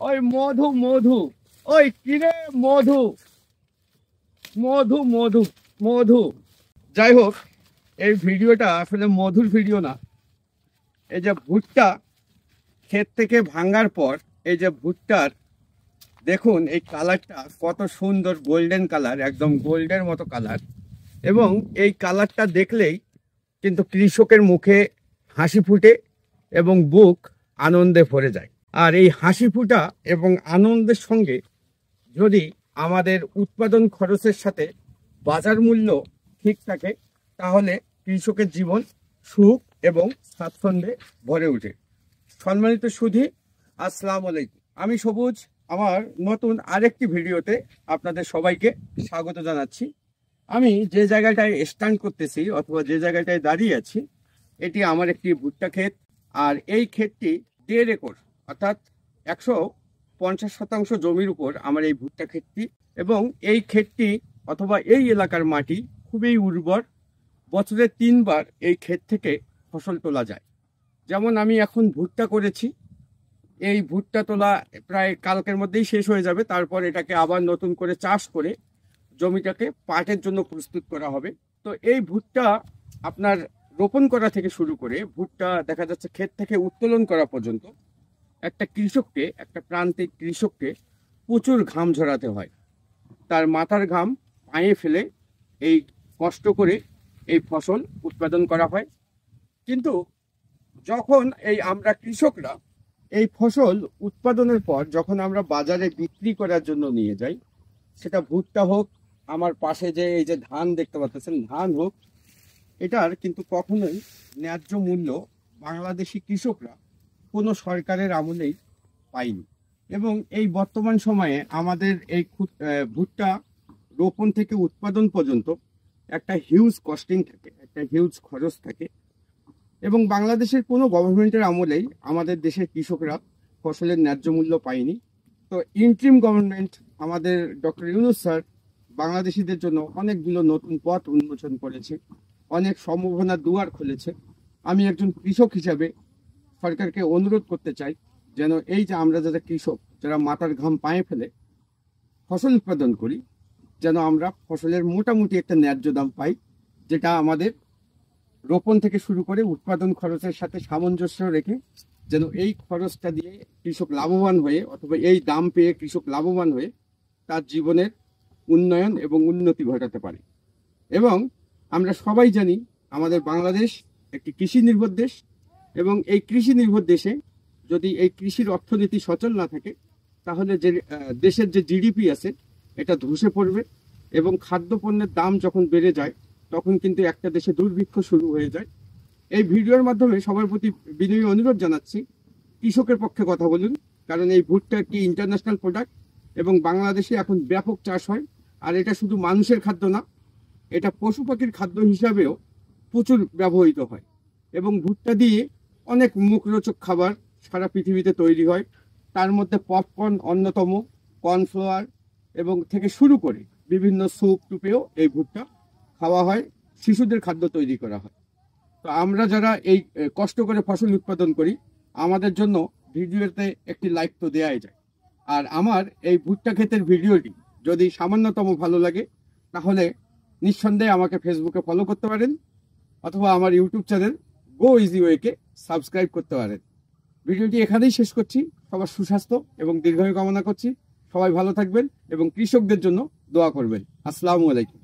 ওই মধু মধু, ওই কিরে মধু, মধু মধু মধু। যাই হোক, এই ভিডিওটা আসলে মধুর ভিডিও না। এই যে ভুট্টা ক্ষেত থেকে ভাঙার পর এই যে ভুট্টার দেখুন এই কালারটা কত সুন্দর, গোল্ডেন কালার, একদম গোল্ডের মতো কালার। এবং এই কালারটা দেখলেই কিন্তু কৃষকের মুখে হাসি ফুটে এবং বুক আনন্দে ভরে যায়। আর এই হাসি ফুটা এবং আনন্দের সঙ্গে যদি আমাদের উৎপাদন খরচের সাথে বাজার মূল্য ঠিক থাকে, তাহলে কৃষকের জীবন সুখ এবং স্বাচ্ছন্দ্যে ভরে ওঠে। সম্মানিত সুধী, আসসালামু আলাইকুম। আমি সবুজ, আমার নতুন আরেকটি ভিডিওতে আপনাদের সবাইকে স্বাগত জানাচ্ছি। আমি যে জায়গাটায় স্ট্যান্ড করতেছি অথবা যে জায়গাটায় দাঁড়িয়ে আছি, এটি আমার একটি ভুট্টা ক্ষেত। আর এই ক্ষেতটি 1.5 একর অর্থাৎ 150% জমির উপর আমার এই ভুট্টা ক্ষেতটি। এবং এই ক্ষেতটি অথবা এই এলাকার মাটি খুবই উর্বর। বছরে 3 বার এই ক্ষেত থেকে ফসল তোলা যায়। যেমন আমি এখন ভুট্টা করেছি, এই ভুট্টা তোলা প্রায় কালকের মধ্যেই শেষ হয়ে যাবে। তারপর এটাকে আবার নতুন করে চাষ করে জমিটাকে পাটের জন্য প্রস্তুত করা হবে। তো এই ভুট্টা আপনার রোপণ করা থেকে শুরু করে ভুট্টা দেখা যাচ্ছে ক্ষেত থেকে উত্তোলন করা পর্যন্ত একটা কৃষককে, একটা প্রান্তিক কৃষককে প্রচুর ঘাম ঝরাতে হয়। তার মাথার ঘাম পায়ে ফেলে এই কষ্ট করে এই ফসল উৎপাদন করা হয়। কিন্তু যখন আমরা কৃষকরা এই ফসল উৎপাদনের পর যখন আমরা বাজারে বিক্রি করার জন্য নিয়ে যাই, সেটা ভুট্টা হোক, আমার পাশে যে এই যে ধান দেখতে পাচ্ছেন ধান হোক, এটার কিন্তু কখনোই ন্যায্য মূল্য বাংলাদেশি কৃষকরা কোনো সরকারের আমলেই পায়নি। এবং এই বর্তমান সময়ে আমাদের এই ভুট্টা রোপণ থেকে উৎপাদন পর্যন্ত একটা হিউজ কস্টিং থাকে, একটা হিউজ খরচ থাকে। এবং বাংলাদেশের কোনো গভর্নমেন্টের আমলেই আমাদের দেশের কৃষকরা ফসলের ন্যায্য মূল্য পায়নি। তো ইন্ট্রিম গভর্নমেন্ট আমাদের ডক্টর ইউনূস স্যার বাংলাদেশিদের জন্য অনেকগুলো নতুন পথ উন্মোচন করেছে, অনেক সম্ভাবনার দুয়ার খুলেছে। আমি একজন কৃষক হিসাবে সরকারকে অনুরোধ করতে চাই যেন এই যে আমরা যারা কৃষক, যারা মাথার ঘাম পায়ে ফেলে ফসল উৎপাদন করি, যেন আমরা ফসলের মোটামুটি একটা ন্যায্য দাম পাই, যেটা আমাদের রোপণ থেকে শুরু করে উৎপাদন খরচের সাথে সামঞ্জস্য রেখে যেন এই খরচটা দিয়ে কৃষক লাভবান হয়ে অথবা এই দাম পেয়ে কৃষক লাভবান হয়ে তার জীবনের উন্নয়ন এবং উন্নতি ঘটাতে পারে। এবং আমরা সবাই জানি আমাদের বাংলাদেশ একটি কৃষি নির্ভর দেশ। এবং এই কৃষি নির্ভর দেশে যদি এই কৃষির অর্থনীতি সচল না থাকে, তাহলে যে দেশের যে জিডিপি আছে এটা ধসে পড়বে। এবং খাদ্যপণ্যের দাম যখন বেড়ে যায়, তখন কিন্তু একটা দেশে দুর্ভিক্ষ শুরু হয়ে যায়। এই ভিডিওর মাধ্যমে সবার প্রতি বিনয়ী অনুরোধ জানাচ্ছি, কৃষকের পক্ষে কথা বলুন। কারণ এই ভুট্টা একটি ইন্টারন্যাশনাল প্রোডাক্ট এবং বাংলাদেশে এখন ব্যাপক চাষ হয়। আর এটা শুধু মানুষের খাদ্য না, এটা পশু পাখির খাদ্য হিসাবেও প্রচুর ব্যবহৃত হয়। এবং ভুট্টা দিয়ে অনেক মুখরোচক খাবার সারা পৃথিবীতে তৈরি হয়। তার মধ্যে পপকর্ন অন্যতম, কর্নফ্লাওয়ার এবং থেকে শুরু করে বিভিন্ন স্যুপ টুপেও এই ভুট্টা খাওয়া হয়, শিশুদের খাদ্য তৈরি করা হয়। তো আমরা যারা এই কষ্ট করে ফসল উৎপাদন করি, আমাদের জন্য ভিডিওতে একটি লাইক তো দেওয়াই যায়। আর আমার এই ভুট্টা ক্ষেতের ভিডিওটি যদি সামান্যতম ভালো লাগে, তাহলে নিঃসন্দেহে আমাকে ফেসবুকে ফলো করতে পারেন অথবা আমার ইউটিউব চ্যানেল গো ইজি ওয়েকে সাবস্ক্রাইব করতে পারেন। ভিডিওটি এখানেই শেষ করছি। সবার সুস্বাস্থ্য এবং দীর্ঘায়ু কামনা করছি। সবাই ভালো থাকবেন এবং কৃষকদের জন্য দোয়া করবেন। আসসালামু আলাইকুম।